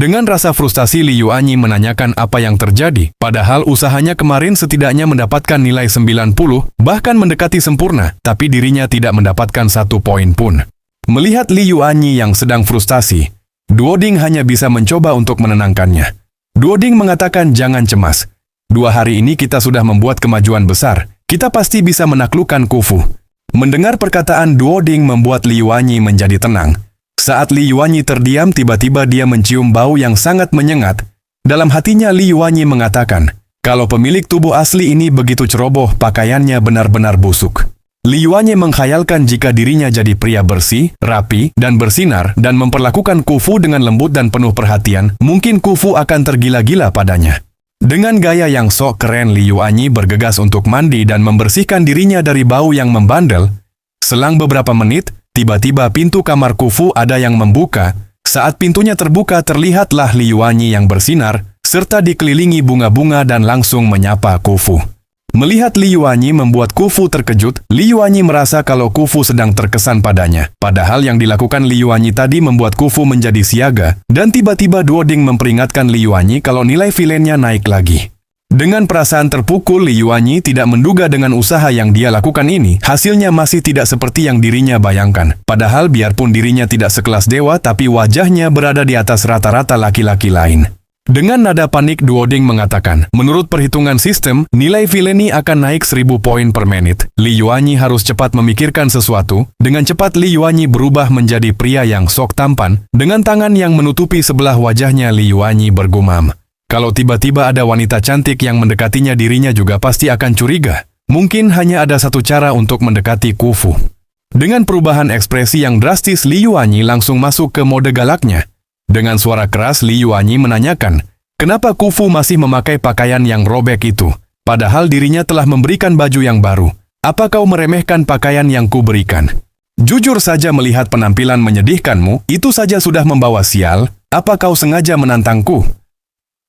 Dengan rasa frustasi, Li Yuanyi menanyakan apa yang terjadi, padahal usahanya kemarin setidaknya mendapatkan nilai 90, bahkan mendekati sempurna, tapi dirinya tidak mendapatkan 1 poin pun. Melihat Li Yuanyi yang sedang frustasi, Duoding hanya bisa mencoba untuk menenangkannya. Duoding mengatakan jangan cemas. 2 hari ini kita sudah membuat kemajuan besar, kita pasti bisa menaklukkan Khufu. Mendengar perkataan Duoding membuat Li Yuanyi menjadi tenang. Saat Li Yuanyi terdiam, tiba-tiba dia mencium bau yang sangat menyengat. Dalam hatinya Li Yuanyi mengatakan, kalau pemilik tubuh asli ini begitu ceroboh, pakaiannya benar-benar busuk. Li Yuanyi mengkhayalkan jika dirinya jadi pria bersih, rapi, dan bersinar, dan memperlakukan Khufu dengan lembut dan penuh perhatian, mungkin Khufu akan tergila-gila padanya. Dengan gaya yang sok keren, Li Yuanyi bergegas untuk mandi dan membersihkan dirinya dari bau yang membandel. Selang beberapa menit, tiba-tiba pintu kamar Khufu ada yang membuka. Saat pintunya terbuka, terlihatlah Li Yuanyi yang bersinar, serta dikelilingi bunga-bunga dan langsung menyapa Khufu. Melihat Li Yuanyi membuat Khufu terkejut, Li Yuanyi merasa kalau Khufu sedang terkesan padanya. Padahal yang dilakukan Li Yuanyi tadi membuat Khufu menjadi siaga, dan tiba-tiba Duoding memperingatkan Li Yuanyi kalau nilai vilennya naik lagi. Dengan perasaan terpukul, Li Yuanyi tidak menduga dengan usaha yang dia lakukan ini, hasilnya masih tidak seperti yang dirinya bayangkan. Padahal biarpun dirinya tidak sekelas dewa, tapi wajahnya berada di atas rata-rata laki-laki lain. Dengan nada panik, Duoding mengatakan, menurut perhitungan sistem, nilai Vileni akan naik 1000 poin per menit. Li Yuanyi harus cepat memikirkan sesuatu. Dengan cepat, Li Yuanyi berubah menjadi pria yang sok tampan. Dengan tangan yang menutupi sebelah wajahnya, Li Yuanyi bergumam, kalau tiba-tiba ada wanita cantik yang mendekatinya, dirinya juga pasti akan curiga. Mungkin hanya ada satu cara untuk mendekati Khufu. Dengan perubahan ekspresi yang drastis, Li Yuanyi langsung masuk ke mode galaknya. Dengan suara keras, Li Yuanyi menanyakan, kenapa Khufu masih memakai pakaian yang robek itu? Padahal dirinya telah memberikan baju yang baru. Apa kau meremehkan pakaian yang kuberikan? Jujur saja, melihat penampilan menyedihkanmu, itu saja sudah membawa sial. Apa kau sengaja menantangku?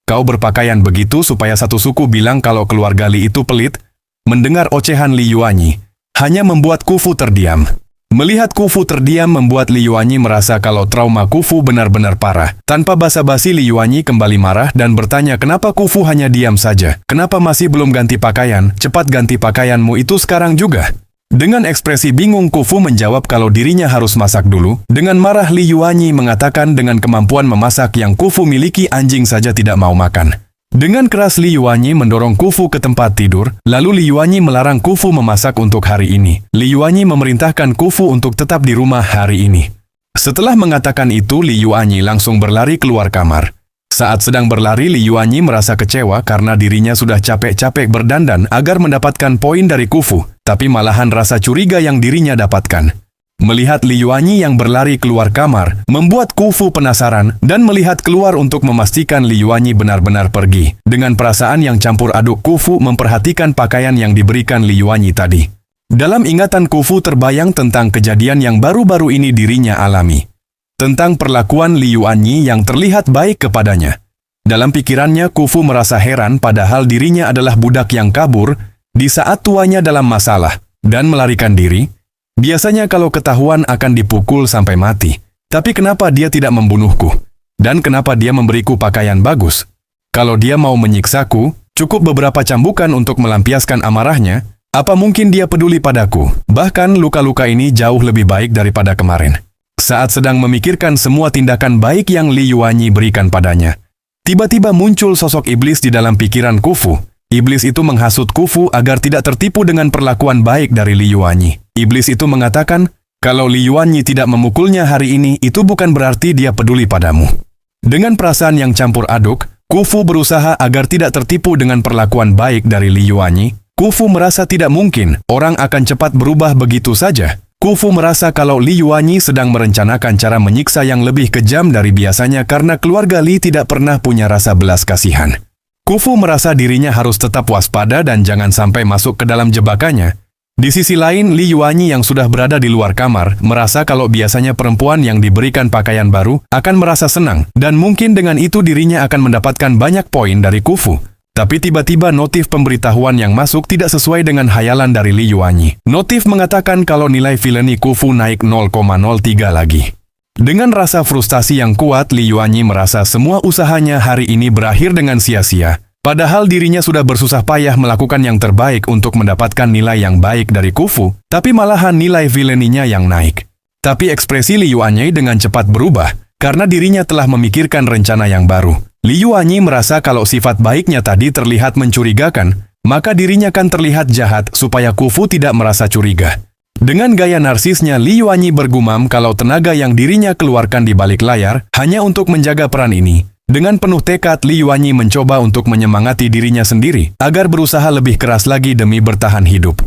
Kau berpakaian begitu supaya satu suku bilang kalau keluarga Li itu pelit. Mendengar ocehan Li Yuanyi, hanya membuat Khufu terdiam. Melihat Khufu terdiam membuat Li Yuanyi merasa kalau trauma Khufu benar-benar parah. Tanpa basa-basi, Li Yuanyi kembali marah dan bertanya kenapa Khufu hanya diam saja. Kenapa masih belum ganti pakaian? Cepat ganti pakaianmu itu sekarang juga. Dengan ekspresi bingung, Khufu menjawab kalau dirinya harus masak dulu. Dengan marah, Li Yuanyi mengatakan dengan kemampuan memasak yang Khufu miliki, anjing saja tidak mau makan. Dengan keras, Li Yuanyi mendorong Khufu ke tempat tidur, lalu Li Yuanyi melarang Khufu memasak untuk hari ini. Li Yuanyi memerintahkan Khufu untuk tetap di rumah hari ini. Setelah mengatakan itu, Li Yuanyi langsung berlari keluar kamar. Saat sedang berlari, Li Yuanyi merasa kecewa karena dirinya sudah capek-capek berdandan agar mendapatkan poin dari Khufu, tapi malahan rasa curiga yang dirinya dapatkan. Melihat Li Yuanyi yang berlari keluar kamar, membuat Khufu penasaran dan melihat keluar untuk memastikan Li Yuanyi benar-benar pergi. Dengan perasaan yang campur aduk, Khufu memperhatikan pakaian yang diberikan Li Yuanyi tadi. Dalam ingatan Khufu terbayang tentang kejadian yang baru-baru ini dirinya alami. Tentang perlakuan Li Yuanyi yang terlihat baik kepadanya. Dalam pikirannya, Khufu merasa heran padahal dirinya adalah budak yang kabur di saat tuanya dalam masalah dan melarikan diri. Biasanya kalau ketahuan akan dipukul sampai mati. Tapi kenapa dia tidak membunuhku? Dan kenapa dia memberiku pakaian bagus? Kalau dia mau menyiksaku, cukup beberapa cambukan untuk melampiaskan amarahnya. Apa mungkin dia peduli padaku? Bahkan luka-luka ini jauh lebih baik daripada kemarin. Saat sedang memikirkan semua tindakan baik yang Li Yuanyi berikan padanya, tiba-tiba muncul sosok iblis di dalam pikiran Khufu. Iblis itu menghasut Khufu agar tidak tertipu dengan perlakuan baik dari Li Yuanyi. Iblis itu mengatakan, kalau Li Yuanyi tidak memukulnya hari ini, itu bukan berarti dia peduli padamu. Dengan perasaan yang campur aduk, Khufu berusaha agar tidak tertipu dengan perlakuan baik dari Li Yuanyi. Khufu merasa tidak mungkin orang akan cepat berubah begitu saja. Khufu merasa kalau Li Yuanyi sedang merencanakan cara menyiksa yang lebih kejam dari biasanya karena keluarga Li tidak pernah punya rasa belas kasihan. Khufu merasa dirinya harus tetap waspada dan jangan sampai masuk ke dalam jebakannya. Di sisi lain, Li Yuanyi yang sudah berada di luar kamar merasa kalau biasanya perempuan yang diberikan pakaian baru akan merasa senang dan mungkin dengan itu dirinya akan mendapatkan banyak poin dari Khufu. Tapi tiba-tiba notif pemberitahuan yang masuk tidak sesuai dengan hayalan dari Li Yuanyi. Notif mengatakan kalau nilai Vileni Khufu naik 0,03 lagi. Dengan rasa frustasi yang kuat, Li Yuanyi merasa semua usahanya hari ini berakhir dengan sia-sia. Padahal dirinya sudah bersusah payah melakukan yang terbaik untuk mendapatkan nilai yang baik dari Khufu, tapi malahan nilai vileninya yang naik. Tapi ekspresi Li Yuanyi dengan cepat berubah, karena dirinya telah memikirkan rencana yang baru. Li Yuanyi merasa kalau sifat baiknya tadi terlihat mencurigakan, maka dirinya akan terlihat jahat supaya Khufu tidak merasa curiga. Dengan gaya narsisnya, Li Yuanyi bergumam kalau tenaga yang dirinya keluarkan di balik layar hanya untuk menjaga peran ini. Dengan penuh tekad, Li Yuanyi mencoba untuk menyemangati dirinya sendiri agar berusaha lebih keras lagi demi bertahan hidup.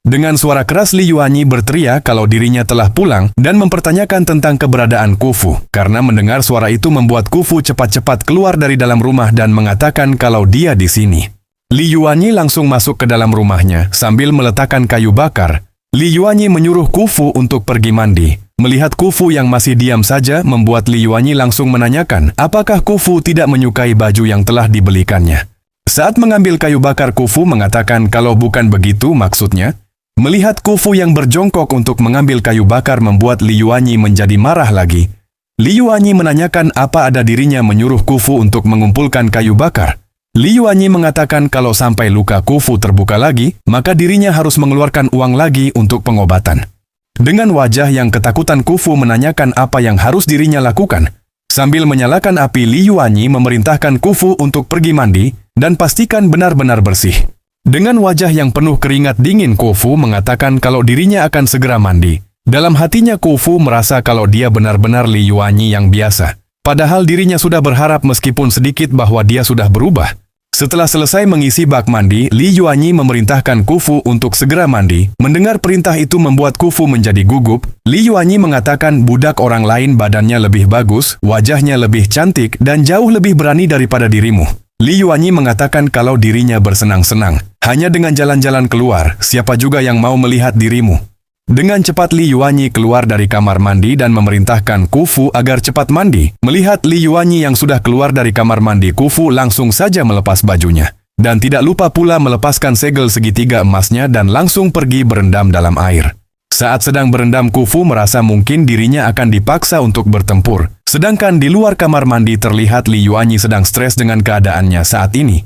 Dengan suara keras, Li Yuanyi berteriak kalau dirinya telah pulang dan mempertanyakan tentang keberadaan Khufu. Karena mendengar suara itu membuat Khufu cepat-cepat keluar dari dalam rumah dan mengatakan kalau dia di sini. Li Yuanyi langsung masuk ke dalam rumahnya sambil meletakkan kayu bakar. Li Yuanyi menyuruh Khufu untuk pergi mandi. Melihat Khufu yang masih diam saja membuat Li Yuanyi langsung menanyakan apakah Khufu tidak menyukai baju yang telah dibelikannya. Saat mengambil kayu bakar, Khufu mengatakan kalau bukan begitu maksudnya. Melihat Khufu yang berjongkok untuk mengambil kayu bakar membuat Li Yuanyi menjadi marah lagi. Li Yuanyi menanyakan apa ada dirinya menyuruh Khufu untuk mengumpulkan kayu bakar. Li Yuanyi mengatakan kalau sampai luka Khufu terbuka lagi, maka dirinya harus mengeluarkan uang lagi untuk pengobatan. Dengan wajah yang ketakutan, Khufu menanyakan apa yang harus dirinya lakukan. Sambil menyalakan api, Li Yuanyi memerintahkan Khufu untuk pergi mandi dan pastikan benar-benar bersih. Dengan wajah yang penuh keringat dingin, Khufu mengatakan kalau dirinya akan segera mandi. Dalam hatinya, Khufu merasa kalau dia benar-benar Li Yuanyi yang biasa. Padahal dirinya sudah berharap meskipun sedikit bahwa dia sudah berubah. Setelah selesai mengisi bak mandi, Li Yuanyi memerintahkan Khufu untuk segera mandi. Mendengar perintah itu membuat Khufu menjadi gugup. Li Yuanyi mengatakan budak orang lain badannya lebih bagus, wajahnya lebih cantik, dan jauh lebih berani daripada dirimu. Li Yuanyi mengatakan kalau dirinya bersenang-senang. Hanya dengan jalan-jalan keluar, siapa juga yang mau melihat dirimu? Dengan cepat Li Yuanyi keluar dari kamar mandi dan memerintahkan Khufu agar cepat mandi. Melihat Li Yuanyi yang sudah keluar dari kamar mandi, Khufu langsung saja melepas bajunya. Dan tidak lupa pula melepaskan segel segitiga emasnya dan langsung pergi berendam dalam air. Saat sedang berendam, Khufu merasa mungkin dirinya akan dipaksa untuk bertempur. Sedangkan di luar kamar mandi terlihat Li Yuanyi sedang stres dengan keadaannya saat ini.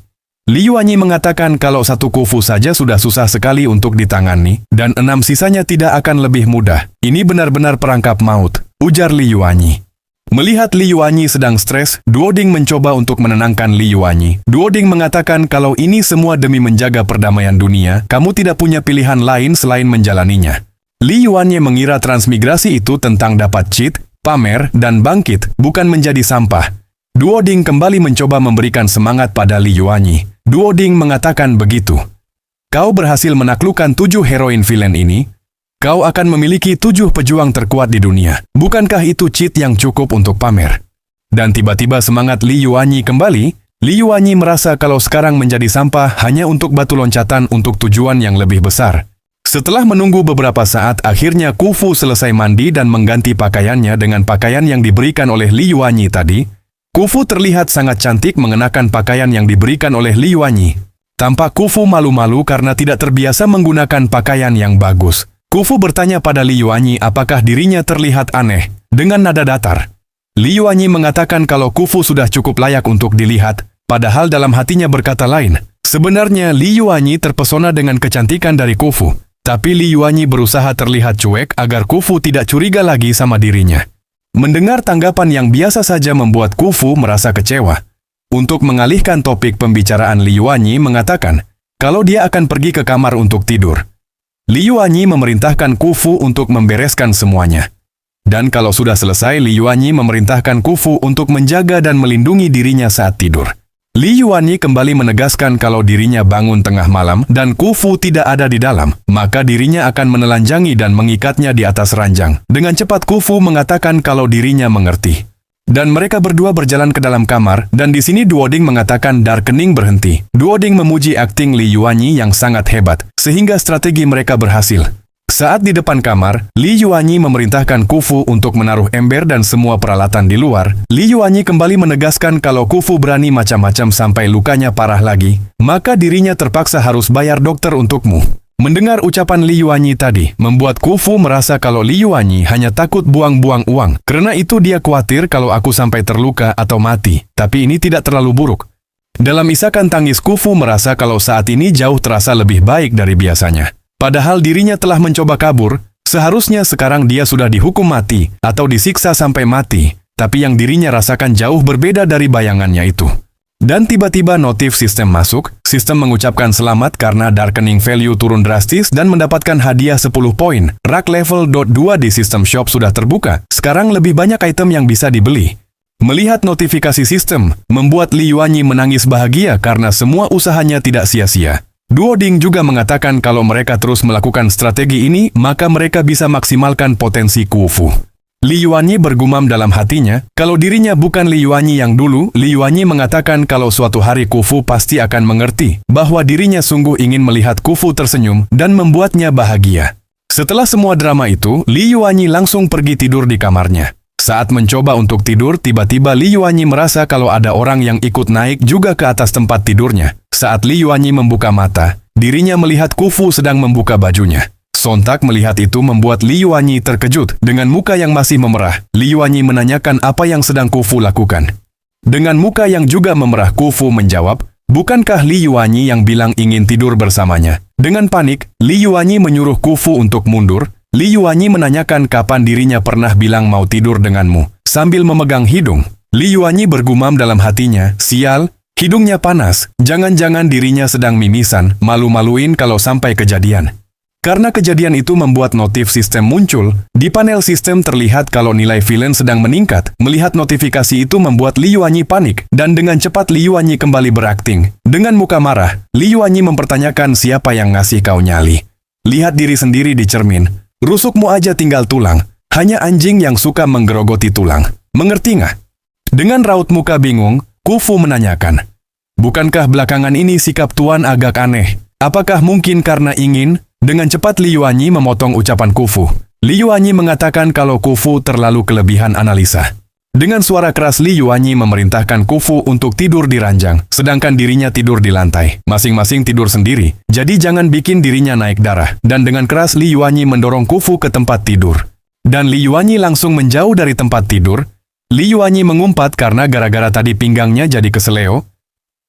Li Yuanyi mengatakan kalau satu Khufu saja sudah susah sekali untuk ditangani, dan 6 sisanya tidak akan lebih mudah. Ini benar-benar perangkap maut, ujar Li Yuanyi. Melihat Li Yuanyi sedang stres, Duoding mencoba untuk menenangkan Li Yuanyi. Duoding mengatakan kalau ini semua demi menjaga perdamaian dunia, kamu tidak punya pilihan lain selain menjalaninya. Li Yuanyi mengira transmigrasi itu tentang dapat cheat, pamer, dan bangkit, bukan menjadi sampah. Duoding kembali mencoba memberikan semangat pada Li Yuanyi. Duoding mengatakan begitu. Kau berhasil menaklukkan 7 heroin villain ini, kau akan memiliki 7 pejuang terkuat di dunia. Bukankah itu cheat yang cukup untuk pamer? Dan tiba-tiba semangat Li Yuanyi kembali. Li Yuanyi merasa kalau sekarang menjadi sampah hanya untuk batu loncatan untuk tujuan yang lebih besar. Setelah menunggu beberapa saat, akhirnya Khufu selesai mandi dan mengganti pakaiannya dengan pakaian yang diberikan oleh Li Yuanyi tadi. Khufu terlihat sangat cantik mengenakan pakaian yang diberikan oleh Li Yuanyi. Tampak Khufu malu-malu karena tidak terbiasa menggunakan pakaian yang bagus. Khufu bertanya pada Li Yuanyi apakah dirinya terlihat aneh, dengan nada datar. Li Yuanyi mengatakan kalau Khufu sudah cukup layak untuk dilihat, padahal dalam hatinya berkata lain. Sebenarnya Li Yuanyi terpesona dengan kecantikan dari Khufu, tapi Li Yuanyi berusaha terlihat cuek agar Khufu tidak curiga lagi sama dirinya. Mendengar tanggapan yang biasa saja membuat Khufu merasa kecewa. Untuk mengalihkan topik pembicaraan, Li Yuanyi mengatakan kalau dia akan pergi ke kamar untuk tidur. Li Yuanyi memerintahkan Khufu untuk membereskan semuanya. Dan kalau sudah selesai, Li Yuanyi memerintahkan Khufu untuk menjaga dan melindungi dirinya saat tidur. Li Yuanyi kembali menegaskan kalau dirinya bangun tengah malam dan Khufu tidak ada di dalam, maka dirinya akan menelanjangi dan mengikatnya di atas ranjang. Dengan cepat Khufu mengatakan kalau dirinya mengerti. Dan mereka berdua berjalan ke dalam kamar, dan di sini Duoding mengatakan darkening berhenti. Duoding memuji akting Li Yuanyi yang sangat hebat, sehingga strategi mereka berhasil. Saat di depan kamar, Li Yuanyi memerintahkan Khufu untuk menaruh ember dan semua peralatan di luar. Li Yuanyi kembali menegaskan kalau Khufu berani macam-macam sampai lukanya parah lagi, maka dirinya terpaksa harus bayar dokter untukmu. Mendengar ucapan Li Yuanyi tadi, membuat Kufu merasa kalau Li Yuanyi hanya takut buang-buang uang. Karena itu dia khawatir kalau aku sampai terluka atau mati. Tapi ini tidak terlalu buruk. Dalam isakan tangis, Kufu merasa kalau saat ini jauh terasa lebih baik dari biasanya. Padahal dirinya telah mencoba kabur, seharusnya sekarang dia sudah dihukum mati atau disiksa sampai mati. Tapi yang dirinya rasakan jauh berbeda dari bayangannya itu. Dan tiba-tiba notif sistem masuk, sistem mengucapkan selamat karena Darkening Value turun drastis dan mendapatkan hadiah 10 poin. Rak level .2 di sistem shop sudah terbuka, sekarang lebih banyak item yang bisa dibeli. Melihat notifikasi sistem, membuat Li Yuanyi menangis bahagia karena semua usahanya tidak sia-sia. Duoding juga mengatakan kalau mereka terus melakukan strategi ini, maka mereka bisa maksimalkan potensi Kufu. Li Yuanyi bergumam dalam hatinya, kalau dirinya bukan Li Yuanyi yang dulu, Li Yuanyi mengatakan kalau suatu hari Kufu pasti akan mengerti bahwa dirinya sungguh ingin melihat Kufu tersenyum dan membuatnya bahagia. Setelah semua drama itu, Li Yuanyi langsung pergi tidur di kamarnya. Saat mencoba untuk tidur, tiba-tiba Li Yuanyi merasa kalau ada orang yang ikut naik juga ke atas tempat tidurnya. Saat Li Yuanyi membuka mata, dirinya melihat Kufu sedang membuka bajunya. Sontak melihat itu membuat Li Yuanyi terkejut. Dengan muka yang masih memerah, Li Yuanyi menanyakan apa yang sedang Kufu lakukan. Dengan muka yang juga memerah, Kufu menjawab, bukankah Li Yuanyi yang bilang ingin tidur bersamanya? Dengan panik, Li Yuanyi menyuruh Kufu untuk mundur. Li Yuanyi menanyakan kapan dirinya pernah bilang mau tidur denganmu. Sambil memegang hidung, Li Yuanyi bergumam dalam hatinya, sial, hidungnya panas, jangan-jangan dirinya sedang mimisan, malu-maluin kalau sampai kejadian. Karena kejadian itu membuat notif sistem muncul, di panel sistem terlihat kalau nilai villain sedang meningkat. Melihat notifikasi itu membuat Li Yuanyi panik, dan dengan cepat Li Yuanyi kembali berakting. Dengan muka marah, Li Yuanyi mempertanyakan siapa yang ngasih kau nyali. Lihat diri sendiri di cermin, rusukmu aja tinggal tulang, hanya anjing yang suka menggerogoti tulang. Mengerti nggak? Dengan raut muka bingung, Kufu menanyakan, bukankah belakangan ini sikap Tuan agak aneh? Apakah mungkin karena ingin? Dengan cepat Li Yuanyi memotong ucapan Kufu. Li Yuanyi mengatakan kalau Kufu terlalu kelebihan analisa. Dengan suara keras Li Yuanyi memerintahkan Kufu untuk tidur di ranjang, sedangkan dirinya tidur di lantai. Masing-masing tidur sendiri, jadi jangan bikin dirinya naik darah. Dan dengan keras Li Yuanyi mendorong Kufu ke tempat tidur. Dan Li Yuanyi langsung menjauh dari tempat tidur. Li Yuanyi mengumpat karena gara-gara tadi pinggangnya jadi keseleo.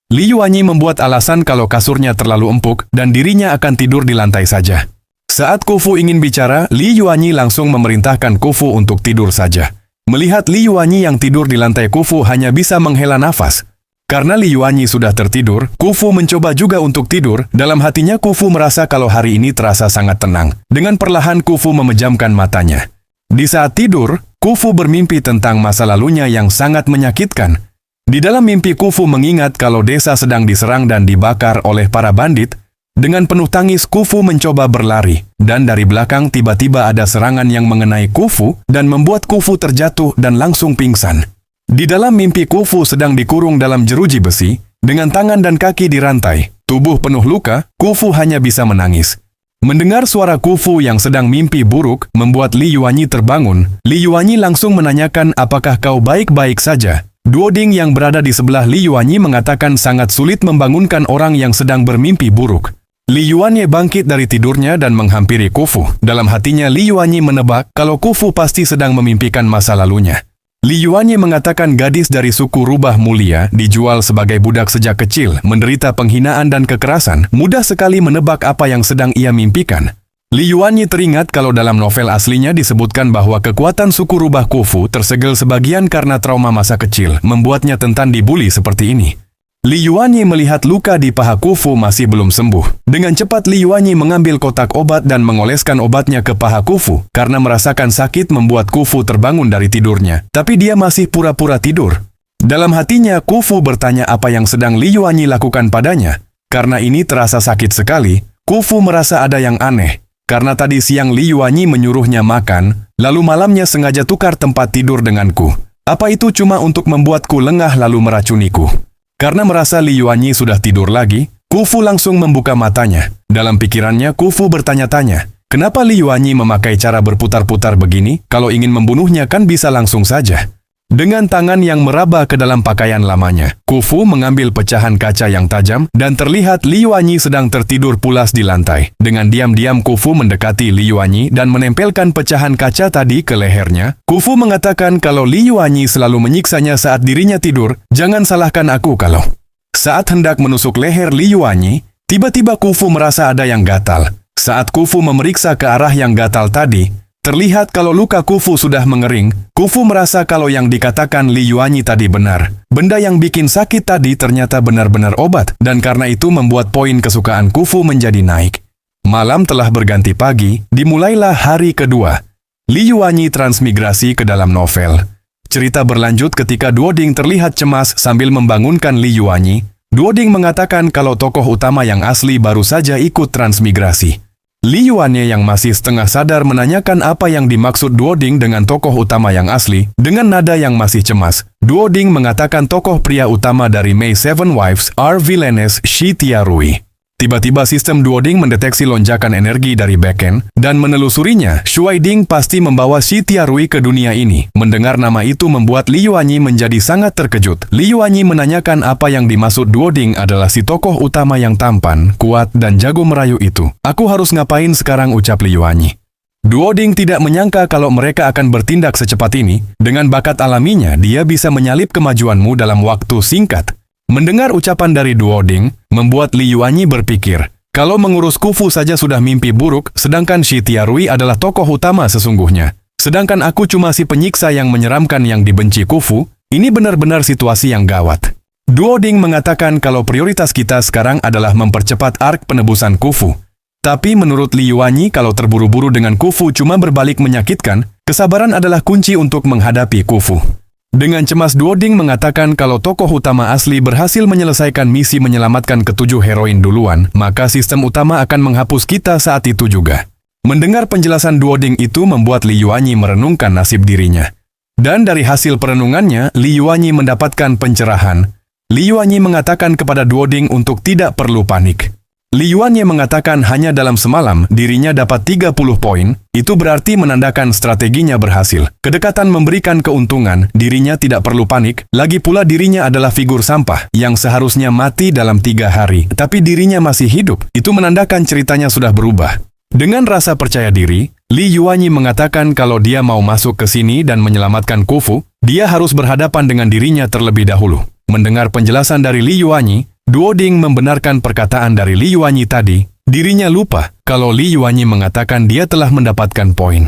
Li Yuanyi membuat alasan kalau kasurnya terlalu empuk dan dirinya akan tidur di lantai saja. Saat Kufu ingin bicara, Li Yuanyi langsung memerintahkan Kufu untuk tidur saja. Melihat Li Yuanyi yang tidur di lantai, Kufu hanya bisa menghela nafas. Karena Li Yuanyi sudah tertidur, Kufu mencoba juga untuk tidur. Dalam hatinya Kufu merasa kalau hari ini terasa sangat tenang. Dengan perlahan Kufu memejamkan matanya. Di saat tidur, Kufu bermimpi tentang masa lalunya yang sangat menyakitkan. Di dalam mimpi Kufu mengingat kalau desa sedang diserang dan dibakar oleh para bandit. Dengan penuh tangis Kufu mencoba berlari, dan dari belakang tiba-tiba ada serangan yang mengenai Kufu dan membuat Kufu terjatuh dan langsung pingsan. Di dalam mimpi Kufu sedang dikurung dalam jeruji besi, dengan tangan dan kaki dirantai, tubuh penuh luka, Kufu hanya bisa menangis. Mendengar suara Kufu yang sedang mimpi buruk membuat Li Yuanyi terbangun. Li Yuanyi langsung menanyakan apakah kau baik-baik saja. Duoding yang berada di sebelah Li Yuanyi mengatakan sangat sulit membangunkan orang yang sedang bermimpi buruk. Li Yuanyi bangkit dari tidurnya dan menghampiri Kufu. Dalam hatinya Li Yuanyi menebak kalau Kufu pasti sedang memimpikan masa lalunya. Li Yuanyi mengatakan gadis dari suku rubah mulia dijual sebagai budak sejak kecil, menderita penghinaan dan kekerasan, mudah sekali menebak apa yang sedang ia mimpikan. Li Yuanyi teringat kalau dalam novel aslinya disebutkan bahwa kekuatan suku rubah Kufu tersegel sebagian karena trauma masa kecil, membuatnya rentan dibuli seperti ini. Li Yuanyi melihat luka di paha Kufu masih belum sembuh. Dengan cepat Li Yuanyi mengambil kotak obat dan mengoleskan obatnya ke paha Kufu. Karena merasakan sakit membuat Kufu terbangun dari tidurnya, tapi dia masih pura-pura tidur. Dalam hatinya Kufu bertanya apa yang sedang Li Yuanyi lakukan padanya. Karena ini terasa sakit sekali, Kufu merasa ada yang aneh. Karena tadi siang Li Yuanyi menyuruhnya makan, lalu malamnya sengaja tukar tempat tidur denganku. Apa itu cuma untuk membuatku lengah lalu meracuniku? Karena merasa Li Yuanyi sudah tidur lagi, Kufu langsung membuka matanya. Dalam pikirannya Kufu bertanya-tanya, kenapa Li Yuanyi memakai cara berputar-putar begini? Kalau ingin membunuhnya kan bisa langsung saja. Dengan tangan yang meraba ke dalam pakaian lamanya, Khufu mengambil pecahan kaca yang tajam dan terlihat Li Yuanyi sedang tertidur pulas di lantai. Dengan diam-diam Khufu mendekati Li Yuanyi dan menempelkan pecahan kaca tadi ke lehernya. Khufu mengatakan kalau Li Yuanyi selalu menyiksanya saat dirinya tidur, jangan salahkan aku kalau. Saat hendak menusuk leher Li Yuanyi, tiba-tiba Khufu merasa ada yang gatal. Saat Khufu memeriksa ke arah yang gatal tadi, terlihat kalau luka Khufu sudah mengering. Khufu merasa kalau yang dikatakan Li Yuanyi tadi benar. Benda yang bikin sakit tadi ternyata benar-benar obat, dan karena itu membuat poin kesukaan Khufu menjadi naik. Malam telah berganti pagi, dimulailah hari kedua. Li Yuanyi transmigrasi ke dalam novel. Cerita berlanjut ketika Duoding terlihat cemas sambil membangunkan Li Yuanyi. Duoding mengatakan kalau tokoh utama yang asli baru saja ikut transmigrasi. Li Yuanyi yang masih setengah sadar menanyakan apa yang dimaksud Duoding dengan tokoh utama yang asli. Dengan nada yang masih cemas, Duoding mengatakan tokoh pria utama dari May Seven Wives are villainess Shi Tiarui. Tiba-tiba sistem Duoding mendeteksi lonjakan energi dari backend dan menelusurinya. Shuai Ding pasti membawa Shi Tiarui ke dunia ini. Mendengar nama itu membuat Li Yuanyi menjadi sangat terkejut. Li Yuanyi menanyakan apa yang dimaksud Duoding adalah si tokoh utama yang tampan, kuat, dan jago merayu itu. Aku harus ngapain sekarang, ucap Li Yuanyi. Duoding tidak menyangka kalau mereka akan bertindak secepat ini. Dengan bakat alaminya, dia bisa menyalip kemajuanmu dalam waktu singkat. Mendengar ucapan dari Duoding, membuat Li Yuanyi berpikir, kalau mengurus Khufu saja sudah mimpi buruk, sedangkan Shi Tiarui adalah tokoh utama sesungguhnya. Sedangkan aku cuma si penyiksa yang menyeramkan yang dibenci Khufu, ini benar-benar situasi yang gawat. Duoding mengatakan kalau prioritas kita sekarang adalah mempercepat ark penebusan Khufu. Tapi menurut Li Yuanyi kalau terburu-buru dengan Khufu cuma berbalik menyakitkan, kesabaran adalah kunci untuk menghadapi Khufu. Dengan cemas Duoding mengatakan kalau tokoh utama asli berhasil menyelesaikan misi menyelamatkan ketujuh heroin duluan, maka sistem utama akan menghapus kita saat itu juga. Mendengar penjelasan Duoding itu membuat Li Yuanyi merenungkan nasib dirinya. Dan dari hasil perenungannya, Li Yuanyi mendapatkan pencerahan. Li Yuanyi mengatakan kepada Duoding untuk tidak perlu panik. Li Yuanyi mengatakan hanya dalam semalam dirinya dapat 30 poin, itu berarti menandakan strateginya berhasil. Kedekatan memberikan keuntungan, dirinya tidak perlu panik, lagi pula dirinya adalah figur sampah yang seharusnya mati dalam 3 hari, tapi dirinya masih hidup. Itu menandakan ceritanya sudah berubah. Dengan rasa percaya diri, Li Yuanyi mengatakan kalau dia mau masuk ke sini dan menyelamatkan Khufu, dia harus berhadapan dengan dirinya terlebih dahulu. Mendengar penjelasan dari Li Yuanyi, Duoding membenarkan perkataan dari Li Yuanyi tadi. Dirinya lupa kalau Li Yuanyi mengatakan dia telah mendapatkan poin.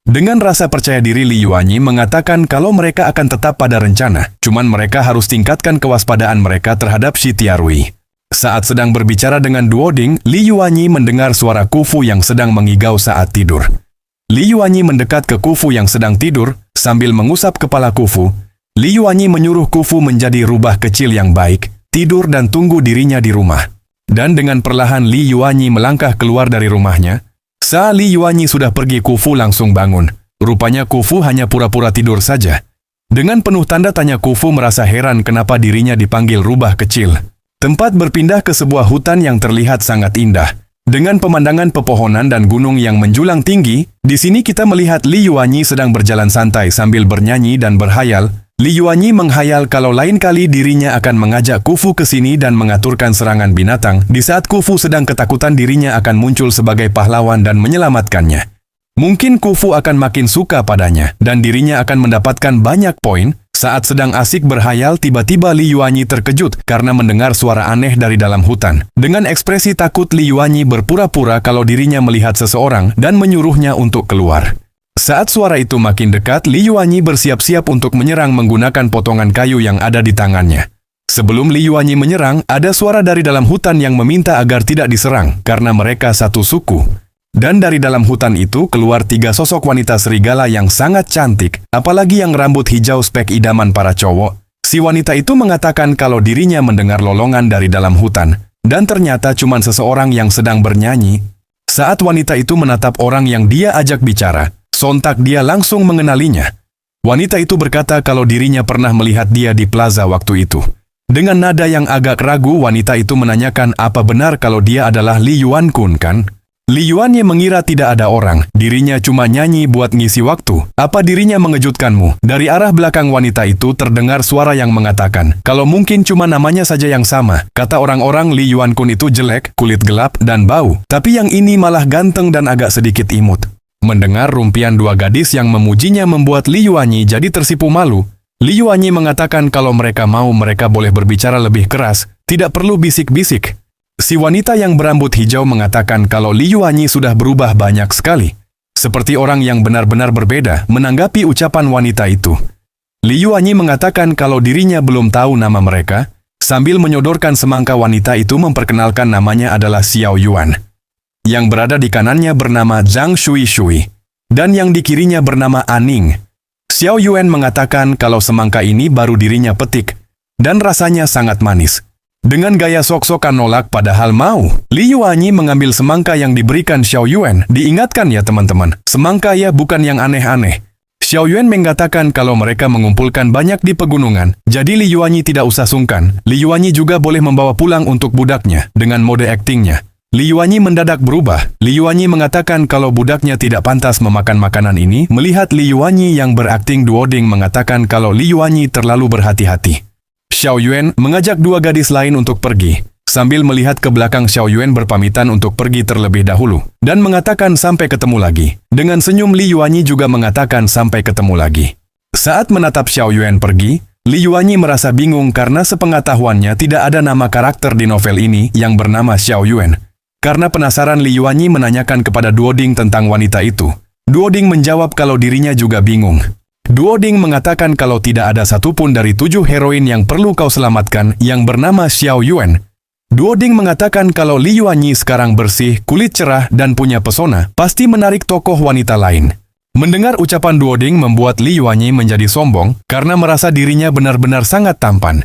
Dengan rasa percaya diri, Li Yuanyi mengatakan kalau mereka akan tetap pada rencana, cuman mereka harus tingkatkan kewaspadaan mereka terhadap Shi Tiarui. Saat sedang berbicara dengan Duoding, Li Yuanyi mendengar suara Khufu yang sedang mengigau saat tidur. Li Yuanyi mendekat ke Khufu yang sedang tidur, sambil mengusap kepala Khufu. Li Yuanyi menyuruh Khufu menjadi rubah kecil yang baik, tidur dan tunggu dirinya di rumah. Dan dengan perlahan Li Yuanyi melangkah keluar dari rumahnya. Saat Li Yuanyi sudah pergi, Khufu langsung bangun. Rupanya Khufu hanya pura-pura tidur saja. Dengan penuh tanda tanya, Khufu merasa heran kenapa dirinya dipanggil rubah kecil. Tempat berpindah ke sebuah hutan yang terlihat sangat indah. Dengan pemandangan pepohonan dan gunung yang menjulang tinggi, di sini kita melihat Li Yuanyi sedang berjalan santai sambil bernyanyi dan berhayal. Li Yuanyi menghayal kalau lain kali dirinya akan mengajak Khufu ke sini dan mengaturkan serangan binatang di saat Khufu sedang ketakutan dirinya akan muncul sebagai pahlawan dan menyelamatkannya. Mungkin Khufu akan makin suka padanya dan dirinya akan mendapatkan banyak poin. Saat sedang asik berhayal, tiba-tiba Li Yuanyi terkejut karena mendengar suara aneh dari dalam hutan. Dengan ekspresi takut, Li Yuanyi berpura-pura kalau dirinya melihat seseorang dan menyuruhnya untuk keluar. Saat suara itu makin dekat, Li Yuanyi bersiap-siap untuk menyerang menggunakan potongan kayu yang ada di tangannya. Sebelum Li Yuanyi menyerang, ada suara dari dalam hutan yang meminta agar tidak diserang karena mereka satu suku. Dan dari dalam hutan itu keluar 3 sosok wanita serigala yang sangat cantik, apalagi yang rambut hijau spek idaman para cowok. Si wanita itu mengatakan kalau dirinya mendengar lolongan dari dalam hutan, dan ternyata cuma seseorang yang sedang bernyanyi. Saat wanita itu menatap orang yang dia ajak bicara, sontak dia langsung mengenalinya. Wanita itu berkata kalau dirinya pernah melihat dia di plaza waktu itu. Dengan nada yang agak ragu, wanita itu menanyakan apa benar kalau dia adalah Li Yuankun kan? Li Yuanyi mengira tidak ada orang, dirinya cuma nyanyi buat ngisi waktu. Apa dirinya mengejutkanmu? Dari arah belakang wanita itu terdengar suara yang mengatakan, kalau mungkin cuma namanya saja yang sama. Kata orang-orang Li Yuankun itu jelek, kulit gelap, dan bau. Tapi yang ini malah ganteng dan agak sedikit imut. Mendengar rumpian dua gadis yang memujinya membuat Li Yuanyi jadi tersipu malu. Li Yuanyi mengatakan kalau mereka mau mereka boleh berbicara lebih keras, tidak perlu bisik-bisik. Si wanita yang berambut hijau mengatakan kalau Li Yuanyi sudah berubah banyak sekali. Seperti orang yang benar-benar berbeda menanggapi ucapan wanita itu. Li Yuanyi mengatakan kalau dirinya belum tahu nama mereka, sambil menyodorkan semangka wanita itu memperkenalkan namanya adalah Xiao Yuan. Yang berada di kanannya bernama Zhang Shui Shui, dan yang di kirinya bernama Aning. Xiao Yuan mengatakan kalau semangka ini baru dirinya petik, dan rasanya sangat manis. Dengan gaya sok-sokan nolak padahal mau, Li Yuanyi mengambil semangka yang diberikan Xiao Yuan. Diingatkan ya teman-teman, semangka ya bukan yang aneh-aneh. Xiao Yuan mengatakan kalau mereka mengumpulkan banyak di pegunungan, jadi Li Yuanyi tidak usah sungkan. Li Yuanyi juga boleh membawa pulang untuk budaknya, dengan mode aktingnya. Li Yuanyi mendadak berubah. Li Yuanyi mengatakan kalau budaknya tidak pantas memakan makanan ini, melihat Li Yuanyi yang berakting duoding mengatakan kalau Li Yuanyi terlalu berhati-hati. Xiao Yuan mengajak dua gadis lain untuk pergi. Sambil melihat ke belakang, Xiao Yuan berpamitan untuk pergi terlebih dahulu, dan mengatakan sampai ketemu lagi. Dengan senyum Li Yuanyi juga mengatakan sampai ketemu lagi. Saat menatap Xiao Yuan pergi, Li Yuanyi merasa bingung karena sepengetahuannya tidak ada nama karakter di novel ini yang bernama Xiao Yuan. Karena penasaran, Li Yuanyi menanyakan kepada Duoding tentang wanita itu. Duoding menjawab kalau dirinya juga bingung. Duoding mengatakan kalau tidak ada satupun dari 7 heroin yang perlu kau selamatkan yang bernama Xiao Yuan. Duoding mengatakan kalau Li Yuanyi sekarang bersih, kulit cerah, dan punya pesona, pasti menarik tokoh wanita lain. Mendengar ucapan Duoding membuat Li Yuanyi menjadi sombong karena merasa dirinya benar-benar sangat tampan.